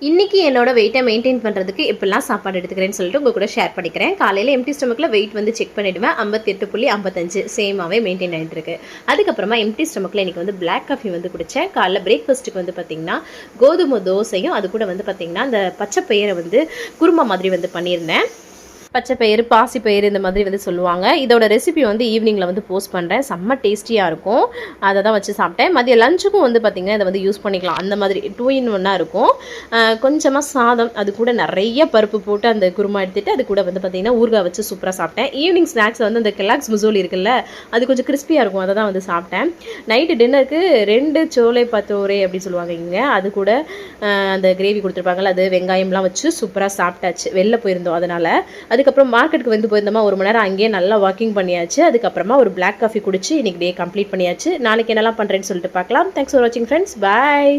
இன்றைக்கி என்னோட வெயிட்டை மெயின்டைன் பண்ணுறதுக்கு எப்படிலாம் சாப்பாடு எடுத்துக்கிறேன்னு சொல்லிட்டு உங்கள் கூட ஷேர் பண்ணிக்கிறேன். காலையில் எம்டி ஸ்டொமக்கில் வெயிட் வந்து செக் பண்ணிவிடுவேன். 58.55 சேமாகவே மெயின்டைன் ஆகிட்டு இருக்கு. அதுக்கப்புறமா எம்டி ஸ்டொமக்கில் இன்றைக்கி வந்து பிளாக் காஃபி வந்து குடித்தேன். காலைல பிரேக்ஃபாஸ்ட்டுக்கு வந்து பார்த்திங்கன்னா கோதுமை தோசையும் அது கூட வந்து பார்த்திங்கன்னா அந்த பச்சை பயிரை வந்து குருமா மாதிரி வந்து பண்ணியிருந்தேன். பச்சை பயிறு, பாசி பயிறு இந்த மாதிரி வந்து சொல்லுவாங்க. இதோட ரெசிபி வந்து ஈவினிங்கில் வந்து போஸ்ட் பண்ணுறேன். செம்ம டேஸ்டியாக இருக்கும். அதை தான் வச்சு சாப்பிட்டேன். மதிய லஞ்சுக்கும் வந்து பார்த்திங்கன்னா இதை வந்து யூஸ் பண்ணிக்கலாம். அந்த மாதிரி 2 in 1 இருக்கும். கொஞ்சமாக சாதம், அது கூட நிறைய பருப்பு போட்டு அந்த குருமா எடுத்துகிட்டு அது கூட வந்து பார்த்திங்கன்னா ஊறுகாய் வச்சு சூப்பராக சாப்பிட்டேன். ஈவினிங் ஸ்நாக்ஸ் வந்து அந்த கெலாக்ஸ் முசோலி இருக்குல்ல, அது கொஞ்சம் கிறிஸ்பியாக இருக்கும். அதை தான் வந்து சாப்பிட்டேன். நைட்டு டின்னருக்கு 2 சோலை பத்தோரே அப்படின்னு சொல்லுவாங்க இங்கே. அது கூட அந்த கிரேவி கொடுத்துருப்பாங்கல்ல, அது வெங்காயம்லாம் வச்சு சூப்பராக சாப்பிட்டாச்சு. வெளில போயிருந்தோம் அதனால். அதுக்கப்புறம் மார்க்கெட்டுக்கு வந்து போயிருந்தோமா, 1 மணி நேரம் அங்கேயே நல்லா வாக்கிங் பண்ணியாச்சு. அதுக்கப்புறமா ஒரு பிளாக் காஃபி குடிச்சு இன்றைக்கி டே கம்ப்ளீட் பண்ணியாச்சு. நாளைக்கு என்னெல்லாம் பண்ணுறேன்னு சொல்லிட்டு பார்க்கலாம். தேங்க்ஸ் ஃபார் வாட்சிங் ஃப்ரெண்ட்ஸ். பாய்.